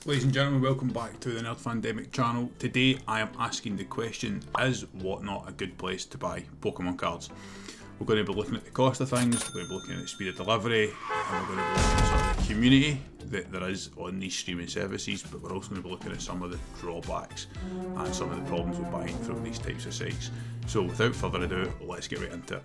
Ladies and gentlemen, welcome back to the thenerdfandemic channel. Today I am asking the question, is Whatnot a good place to buy Pokemon cards? We're going to be looking at the cost of things, we're going to be looking at the speed of delivery, and we're going to be looking at sort of the community that there is on these streaming services, but we're also going to be looking at some of the drawbacks and some of the problems with buying from these types of sites. So without further ado, let's get right into it.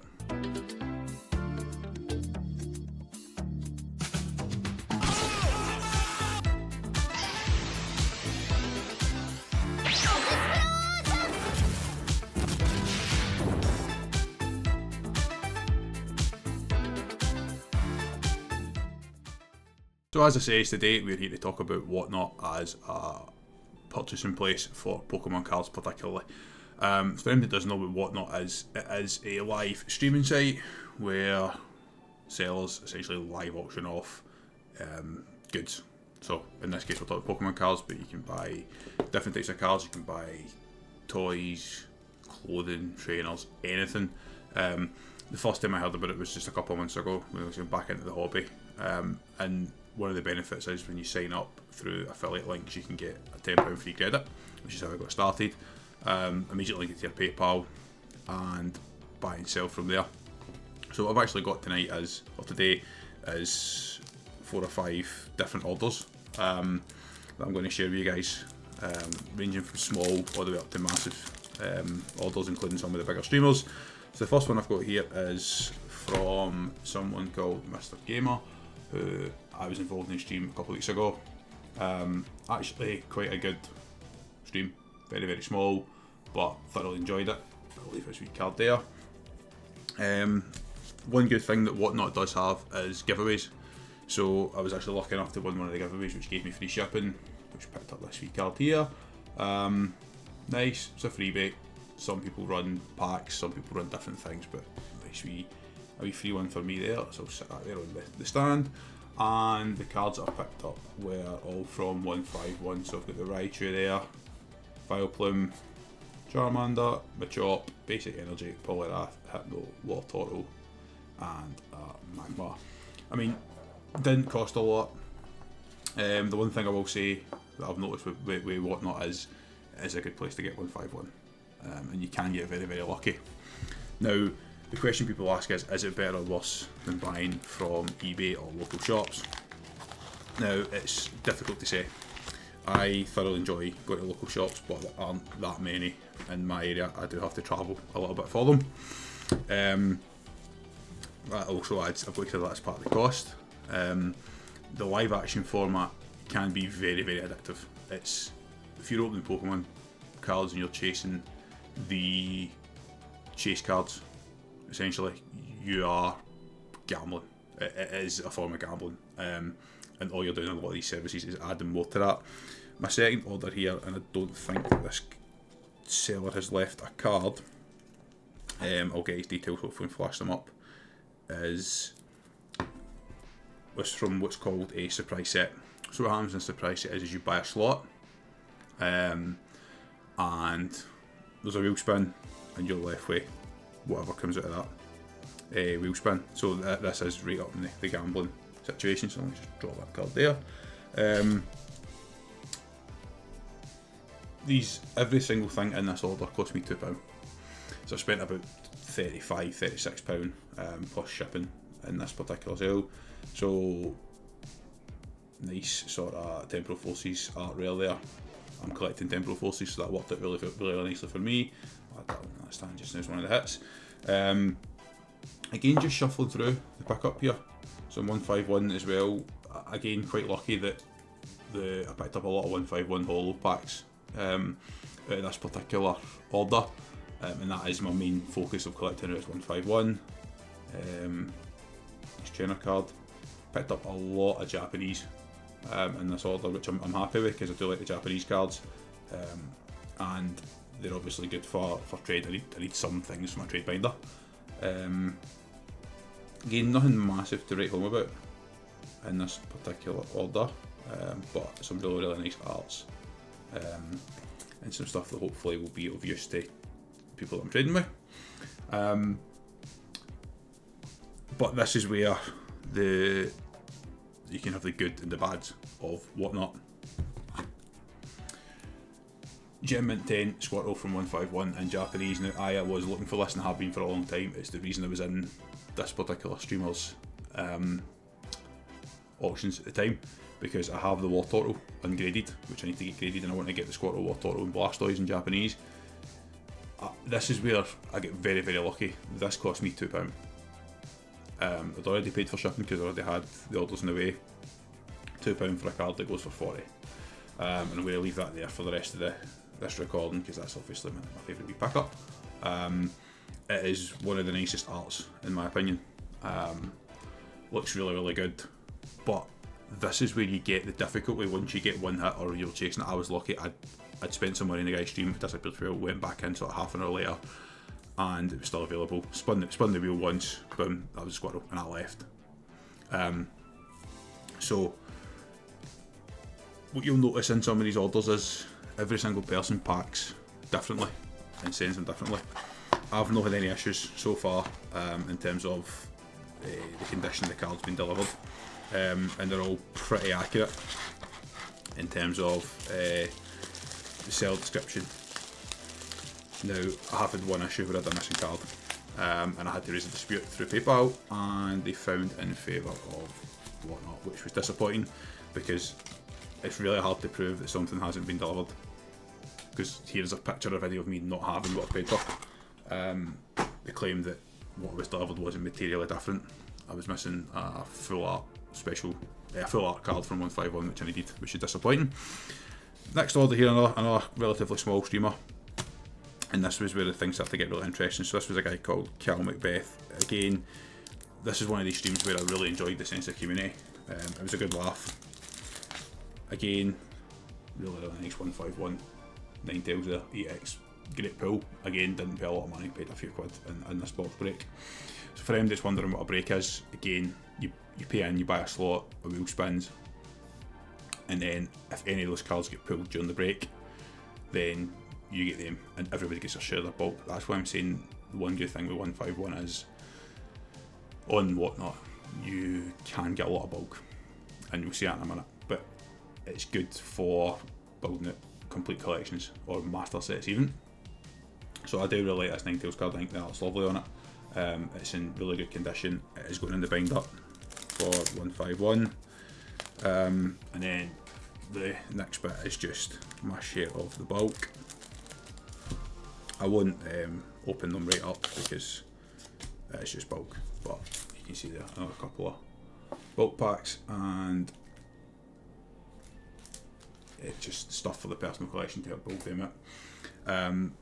So as I say, today we're here to talk about Whatnot as a purchasing place for Pokemon cards particularly. For anyone that doesn't know what Whatnot is, it is a live streaming site where sellers essentially live auction off goods. So in this case we're talking Pokemon cards, but you can buy different types of cards, you can buy toys, clothing, trainers, anything. The first time I heard about it was just a couple of months ago when I was getting back into the hobby. And one of the benefits is when you sign up through affiliate links, you can get a £10 free credit, which is how I got started. Immediately link it to your PayPal and buy and sell from there. So what I've actually got today is 4 or 5 different orders that I'm going to share with you guys, ranging from small all the way up to massive orders, including some of the bigger streamers. So the first one I've got here is from someone called Mr. Gamer, who I was involved in a stream a couple of weeks ago. Actually quite a good stream, very very small, but thoroughly enjoyed it. I'll leave a sweet card there. One good thing that Whatnot does have is giveaways. So I was actually lucky enough to win one of the giveaways, which gave me free shipping, which picked up this sweet card here. Nice, it's a freebie. Some people run packs, some people run different things, but nice a wee free one for me there, so I'll sit that there on the stand. And the cards that I picked up were all from 151, so I've got the Raichu there, Vileplume, Charmander, Machop, Basic Energy, Poliwrath, Hypno, Wartortle, and Magmar. I mean, didn't cost a lot. The one thing I will say that I've noticed with Whatnot is a good place to get 151, and you can get very very lucky. Now, the question people ask is it better or worse than buying from eBay or local shops? Now, it's difficult to say. I thoroughly enjoy going to local shops, but there aren't that many in my area. I do have to travel a little bit for them. That also adds, I've got to say that's part of the cost. The live action format can be very very addictive. It's, if you're opening Pokemon cards and you're chasing the chase cards, essentially, you are gambling. It is a form of gambling, and all you're doing on a lot of these services is adding more to that. My second order here, and I don't think this seller has left a card, I'll get his details hopefully and flash them up, was from what's called a surprise set. So what happens in a surprise set is you buy a slot, and there's a wheel spin, and you're left with whatever comes out of that wheel spin. So this is right up in the gambling situation, so let me just draw that card there. Every single thing in this order cost me £2. So I spent about £35–36 plus shipping in this particular sale. So nice sort of Temporal Forces art rail there. I'm collecting Temporal Forces, so that worked out really really nicely for me. That stand just now is one of the hits. Again, just shuffling through the pickup here. So 151 as well. Again, quite lucky that I picked up a lot of 151 holo packs out of this particular order, and that is my main focus of collecting is 151. This trainer card. Picked up a lot of Japanese in this order, which I'm happy with because I do like the Japanese cards, and they're obviously good for trade. I need some things for my trade binder. Again, nothing massive to write home about in this particular order, but some really nice arts, and some stuff that hopefully will be of use to people that I'm trading with. But this is where you can have the good and the bad of Whatnot. Gem Mint 10 Squirtle from 151 in Japanese. Now, I was looking for this and have been for a long time. It's the reason I was in this particular streamer's auctions at the time, because I have the Wartortle ungraded, which I need to get graded, and I want to get the Squirtle, Wartortle and Blastoise in Japanese. This is where I get very, very lucky. This cost me £2. I'd already paid for shipping because I already had the orders in the way. £2 for a card that goes for 40. And I'm going to leave that there for the rest of this recording, because that's obviously my favourite wee pickup. It is one of the nicest arts in my opinion. Looks really, really good, but this is where you get the difficulty once you get one hit or you're chasing it. I was lucky. I'd spent some money in the guy's stream, disappeared for a while, went back in sort of half an hour later, and it was still available. Spun the wheel once, boom, that was a Squirtle, and I left. So what you'll notice in some of these orders is every single person packs differently and sends them differently. I've not had any issues so far in terms of the condition the card's been delivered, and they're all pretty accurate in terms of the sell description. Now, I have had one issue where I had a missing card, and I had to raise a dispute through PayPal, and they found in favour of Whatnot, which was disappointing, because it's really hard to prove that something hasn't been delivered, because here's a picture or video of me not having what I paid for. They claimed that what was delivered wasn't materially different. I was missing a full art card from 151, which I needed, which is disappointing. Next order here, another relatively small streamer, and this was where the things started to get really interesting. So this was a guy called Cal Macbeth. Again, this is one of these streams where I really enjoyed the sense of community. It was a good laugh. Again, really, really nice 151. Ninetales there, EX. Great pull. Again, didn't pay a lot of money, paid a few quid in this box break. So for anyone that's wondering what a break is, again, you pay in, you buy a slot, a wheel spins, and then if any of those cards get pulled during the break, then you get them, and everybody gets a share of their bulk. That's why I'm saying the one good thing with 151 is, on Whatnot, you can get a lot of bulk, and we'll see that in a minute, but it's good for building out complete collections or master sets even. So I do really like this Ninetales card. I think that looks lovely on it. It's in really good condition. It is going in the bind up for 151, and then the next bit is just my share of the bulk. I won't open them right up because it's just bulk, but you can see there another couple of bulk packs, and it's just stuff for the personal collection to help build them out.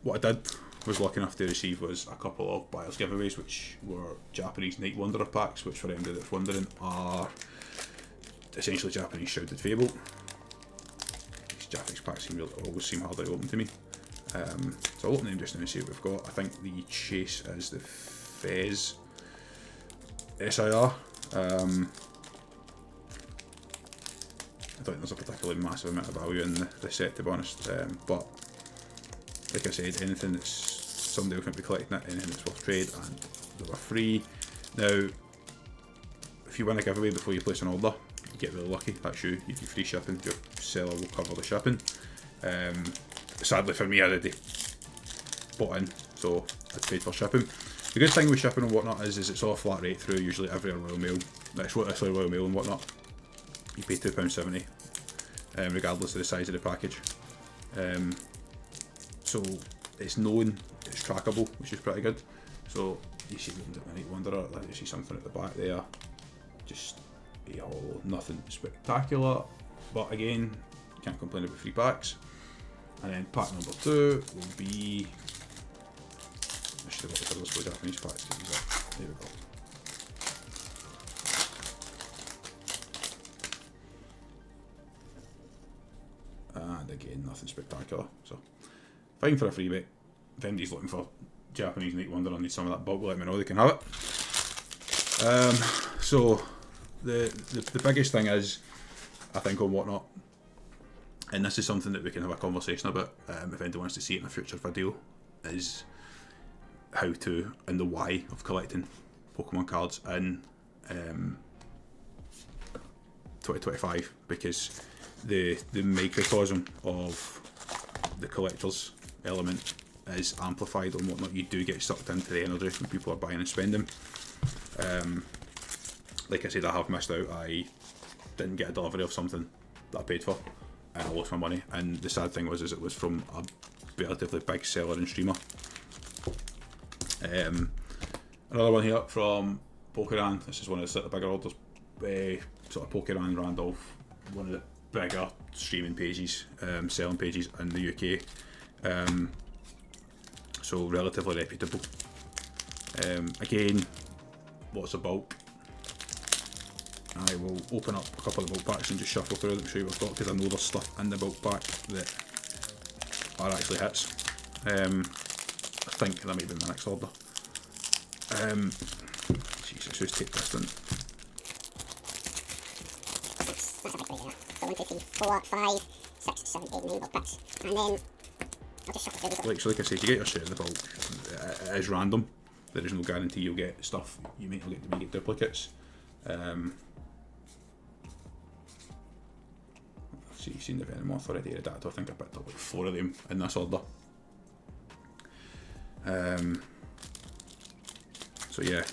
What I did was lucky enough to receive was a couple of buyers giveaways, which were Japanese Night Wanderer packs, which for anybody that's wondering are essentially Japanese Shrouded Fable. These Japanese packs always seem hardly open to me. So I'll open them just now and see what we've got. I think the chase is the Fez SIR. I don't think there's a particularly massive amount of value in the set, to be honest, but like I said, anything that's somebody else might be collecting it, anything that's worth trade, and they were free. Now, if you win a giveaway before you place an order, you get really lucky. That's you get free shipping. Your seller will cover the shipping. Sadly for me, I already bought in, so I paid for shipping. The good thing with shipping and Whatnot is it's all a flat rate through usually every Royal Mail. Royal Mail and Whatnot. You pay £2.70, regardless of the size of the package. So it's known, it's trackable, which is pretty good. So you see the Night Wanderer, you see something at the back there, just nothing spectacular, but again, can't complain about free packs. And then pack number 2 will be, I should have got the little Japanese packs to use up. There we go. And again, nothing spectacular. So fine for a freebie. If anybody's looking for Japanese Night Wanderer and need some of that bulk, let me know, they can have it. So the biggest thing is, I think, on Whatnot, and this is something that we can have a conversation about if anyone wants to see it in a future video, is how to and the why of collecting Pokemon cards in 2025, because the microcosm of the collector's element is amplified and whatnot. You do get sucked into the energy when people are buying and spending. Like I said, I have missed out. I didn't get a delivery of something that I paid for, and I lost my money. And the sad thing was, it was from a relatively big seller and streamer. Another one here from Pokémon. This is one of the sort of bigger orders. Sort of Pokémon Randolph, one of the bigger streaming pages, selling pages in the UK. So relatively reputable. Again, lots of bulk. I will open up a couple of bulk packs and just shuffle through them, show you what I've got, because I know there's stuff in the bulk pack that are actually hits. I think that might be my next order. Jesus, who's taped this in? So 1, 2, 3, 4, 5, 6, 7, 8, 9 bulk packs. And then I'll just shuffle through these. So like I said, you get your share of the bulk. It is random. There is no guarantee you'll get stuff. You may get duplicates. So you've seen the Venom already. I think I picked up like 4 of them in this order. So yeah,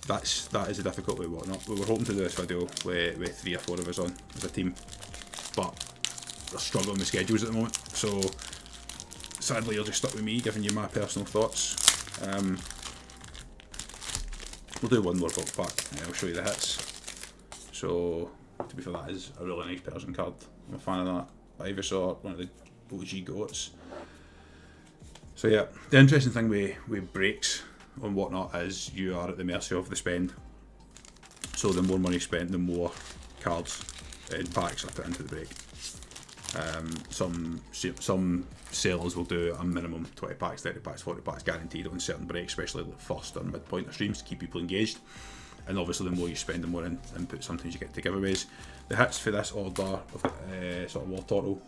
that is a difficulty whatnot. We were hoping to do this video with 3 or 4 of us on as a team, but we're struggling with schedules at the moment. So sadly, you're just stuck with me giving you my personal thoughts. We'll do one more bulk pack and I'll show you the hits. So to be fair, that is a really nice Persian card. I'm a fan of that. Ivysaur, one of the OG goats. So yeah, the interesting thing with breaks and whatnot is you are at the mercy of the spend. So the more money spent, the more cards and packs are put into the break. Some sellers will do a minimum 20 packs, 30 packs, 40 packs guaranteed on certain breaks, especially the first or midpoint of streams to keep people engaged. And obviously the more you spend, the more input sometimes you get to giveaways. The hits for this order, sort of War Turtle,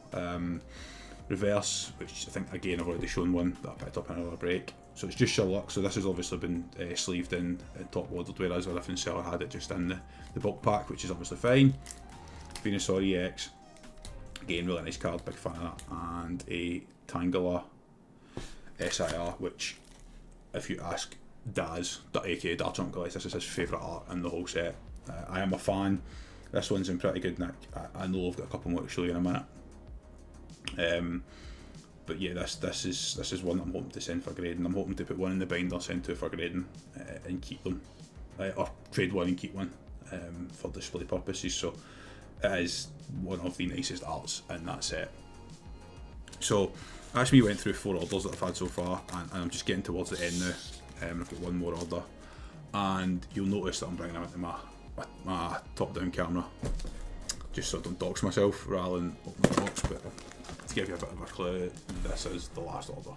Reverse, which I think again I've already shown one that I picked up in another break. So it's just Sherlock, so this has obviously been sleeved in and top loaded, whereas a different seller had it just in the bulk pack, which is obviously fine. Venusaur EX, again really nice card, big fan of that, and a Tangela SIR, which if you ask Daz, aka Dark Glass, this is his favourite art in the whole set. I am a fan. This one's in pretty good nick. I know I've got a couple more to show you in a minute. But yeah, this is one I'm hoping to send for grading. I'm hoping to put one in the binder, send 2 for grading, and keep them, or trade one and keep one for display purposes. So it is one of the nicest arts in that set. So as we went through 4 orders that I've had so far, and I'm just getting towards the end now. I've got one more order, and you'll notice that I'm bringing them into my top-down camera, just so I don't dox myself rather than open the box. But to give you a bit of a clue, this is the last order.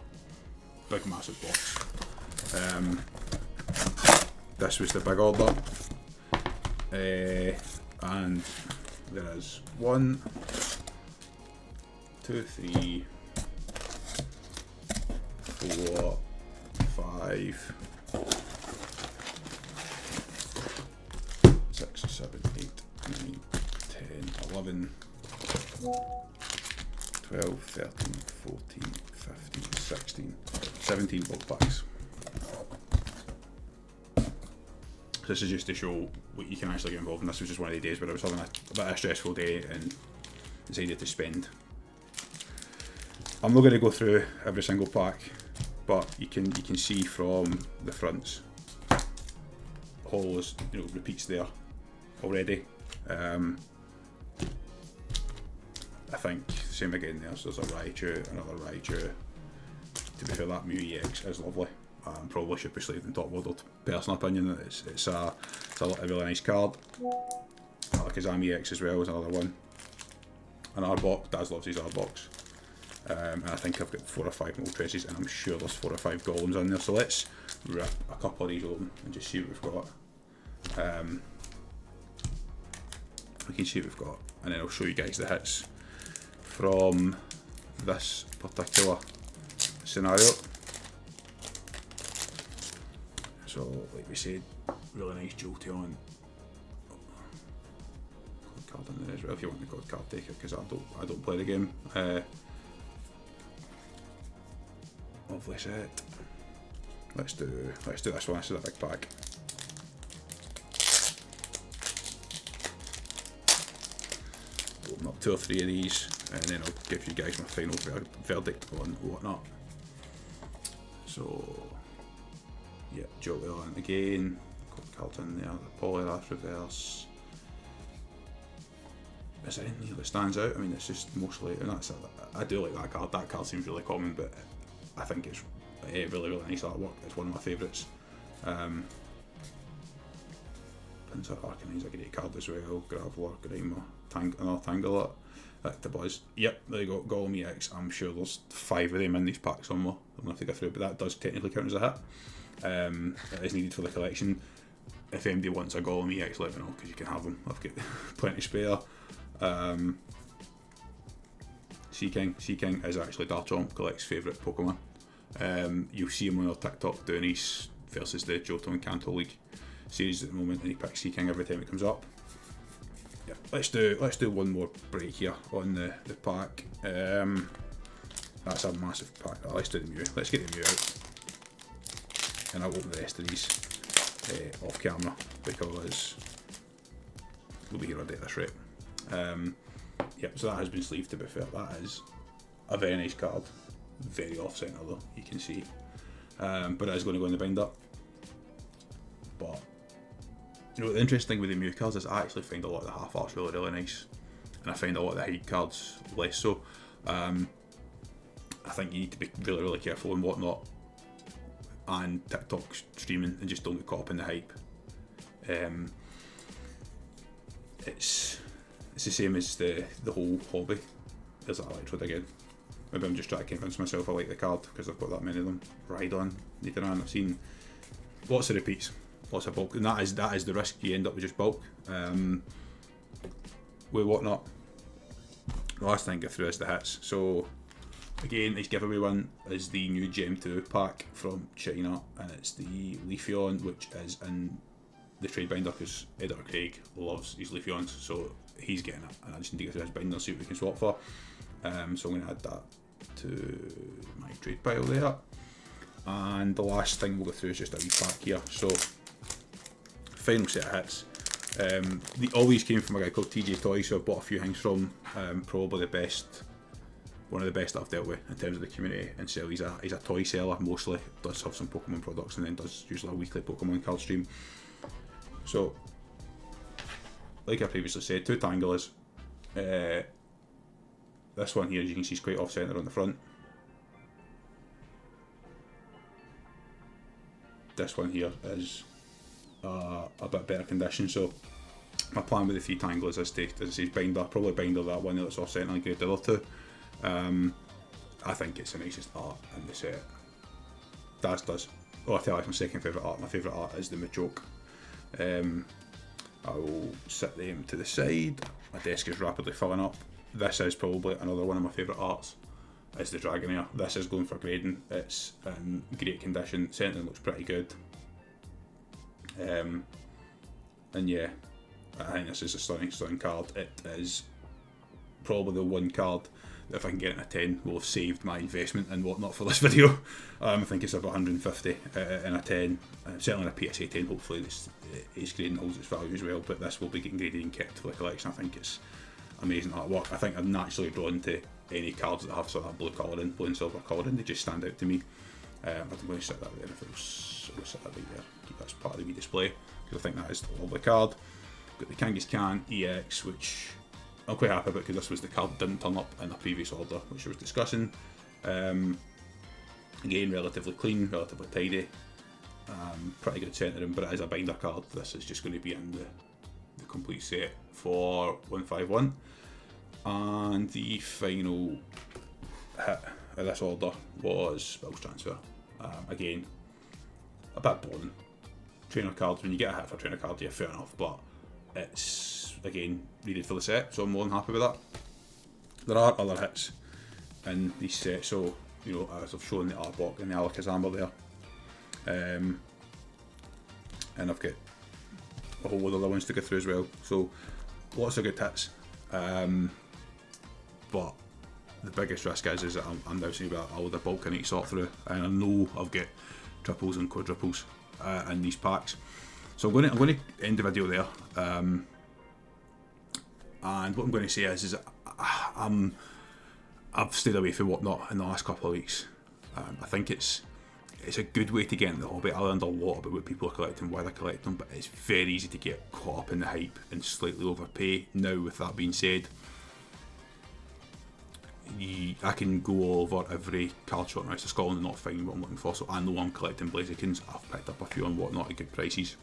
Big, massive box. This was the big order, and there is 1, 2, 3, 4, 5, 6, 7, 8, 9, 10, 11, 12, 13, 14, 15, 16, 17 bulk packs. This is just to show what you can actually get involved in. This was just one of the days where I was having a bit of a stressful day and decided to spend. I'm not going to go through every single pack, but you can see from the fronts, holos, repeats there already. I think same again there. So there's a Raichu, another Raichu. To be fair, that Mew EX is lovely. Probably should be sleeved in top loaded. Personal opinion, it's a really nice card. Alakazam EX as well is another one. An Arbok, Daz loves his Arboks. And I think I've got 4 or 5 Moltres, and I'm sure there's 4 or 5 Golems in there. So let's rip a couple of these open and just see what we've got. We can see what we've got, and then I'll show you guys the hits from this particular scenario. So, like we said, really nice Jolteon. God card in there as well. If you want the God card, take it, because I don't play the game. Lovely set. Let's do this one. This is a big pack. Open up 2 or 3 of these, and then I'll give you guys my final verdict on whatnot. So, yeah, Jolteon again. Cards in there. The Poliwrath reverse. Is there anything that stands out? I mean, it's just mostly, and that's, I do like that card. That card seems really common, but I think it's really, really nice artwork. It's one of my favourites. Pinsir Arcanine's a great card as well. Graveler, Grimer, another Tangela, Electabuzz. Yep, there you go. Golem EX. I'm sure there's 5 of them in these packs somewhere. I'm going to have to go through, but that does technically count as a hit. It is needed for the collection. If anybody wants a Golem EX, let me know, because you can have them. I've got plenty spare. Seaking is actually Darchomp, Collect's favourite Pokemon. You'll see him on our TikTok doing his versus the Johto and Kanto League series at the moment, and he picks Seaking every time it comes up. Yeah, let's do one more break here on the pack. That's a massive pack. Oh, let's do the Mew. Let's get the Mew out, and I'll open the rest of these off camera, because we'll be here all day at this rate. Yep, so that has been sleeved, to be fair. That is a very nice card. Very off-centre though, you can see. But it is going to go in the binder. But, you know, the interesting thing with the Mew cards is I actually find a lot of the half arts really, really nice. And I find a lot of the hype cards less so. I think you need to be really, really careful and whatnot. And TikTok streaming, and just don't get caught up in the hype. It's the same as the whole hobby. There's that Electrode again. Maybe I'm just trying to convince myself I like the card because I've got that many of them. Rhydon, Nidoran. I've seen lots of repeats, lots of bulk, and that is the risk. You end up with just bulk. With whatnot. The last thing I go through is the hits. So again, this giveaway one is the new Gem 2 pack from China, and it's the Leafeon, which is in the trade binder because Editor Craig loves his Leafeons, so he's getting it, and I just need to go through his binder and see what we can swap for. So I'm going to add that to my trade pile there. And the last thing we'll go through is just a wee pack here. So, final set of hits. All these came from a guy called TJ Toys, so I've bought a few things from. Probably one of the best that I've dealt with in terms of the community and sell. He's a toy seller mostly, does have some Pokemon products, and then does usually a weekly Pokemon card stream. So, like I previously said, 2 Tangelas. This one here, as you can see, is quite off-centre on the front. This one here is a bit better condition, so my plan with the 3 Tangelas is to, as I say, probably binder that one that's off-centre and grade the other 2. I think it's the nicest art in the set. Does. Oh, I'll tell you, my second favourite art. My favourite art is the Machoke. I will set them to the side. My desk is rapidly filling up. This is probably another one of my favourite arts, is the Dragonair. This is going for grading. It's in great condition. Centering looks pretty good. And yeah, I think this is a stunning card. It is probably the one card that, if I can get it in a 10, will have saved my investment and whatnot for this video. I think it's about 150 in a 10. Certainly in a PSA 10, hopefully this ace grading holds its value as well, but this will be getting graded and kept for the collection. I think it's amazing artwork. I think I'm naturally drawn to any cards that have sort of blue and silver colouring. They just stand out to me. I'm going to set that there. If we'll set that right there, keep that as part of the wee display, because I think that is the lovely card. Got the Kangaskhan EX, which I'm quite happy about because this was the card that didn't turn up in a previous order, which I was discussing. Again, relatively clean, relatively tidy, pretty good centering, but it is a binder card. This is just going to be in the complete set for 151. And the final hit of this order was Spells Transfer. Again, a bit boring. Trainer cards, when you get a hit for a trainer card, yeah, fair enough, but it's, again, needed for the set, so I'm more than happy with that. There are other hits in these sets, so, you know, as I've shown the Arbok and the Alakazam there. And I've got a whole load of other ones to go through as well, so lots of good hits. But the biggest risk is that I'm now seeing about all the bulk I need to sort through, and I know I've got triples and quadruples in these packs. So I'm going to end the video there. And what I'm going to say is I've stayed away from Whatnot in the last couple of weeks. I think it's a good way to get into the hobby. I learned a lot about what people are collecting, why they're collecting them, but it's very easy to get caught up in the hype and slightly overpay. Now, with that being said, I can go all over every card shop in the rest of Scotland and not find what I'm looking for. So I know I'm collecting Blazikins. I've picked up a few on Whatnot at good prices,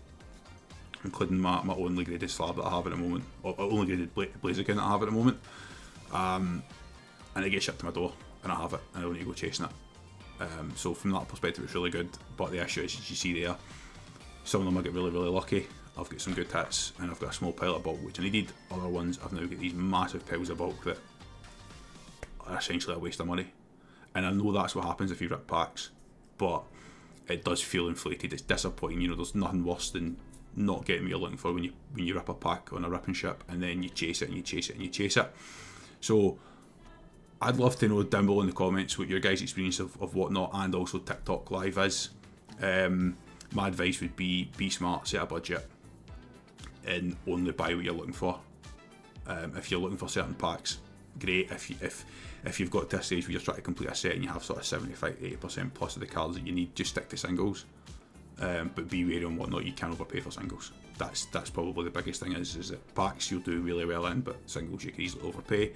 including my only graded slab that I have at the moment, or only graded Blaziken that I have at the moment. And it gets shipped to my door, and I have it, and I don't need to go chasing it. So from that perspective, it's really good. But the issue is, as you see there, some of them I get really, really lucky. I've got some good hits, and I've got a small pile of bulk which I needed. Other ones, I've now got these massive piles of bulk that are essentially a waste of money. And I know that's what happens if you rip packs, but it does feel inflated. It's disappointing. You know, there's nothing worse than not getting what you're looking for when you rip a pack on a ripping ship, and then you chase it and you chase it and you chase it. So I'd love to know down below in the comments what your guys' experience of Whatnot and also TikTok Live is. My advice would be smart, set a budget, and only buy what you're looking for. If you're looking for certain packs, great. If you've got to a stage where you're trying to complete a set and you have sort of 75-80% plus of the cards that you need, just stick to singles. But be wary on Whatnot, you can overpay for singles. That's probably the biggest thing is that packs you'll do really well in, but singles you can easily overpay.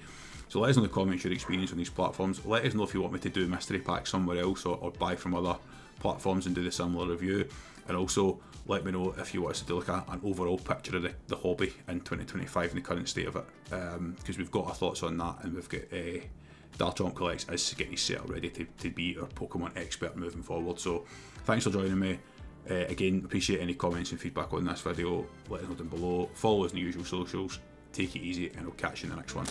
So let us know in the comments your experience on these platforms. Let us know if you want me to do mystery packs somewhere else or buy from other platforms and do the similar review. And also let me know if you want us to do like an overall picture of the hobby in 2025 and the current state of it. Because we've got our thoughts on that, and we've got Darchomp Collects is getting set up ready to be our Pokemon expert moving forward. So thanks for joining me. Again, appreciate any comments and feedback on this video. Let us know down below. Follow us on the usual socials. Take it easy, and I'll catch you in the next one.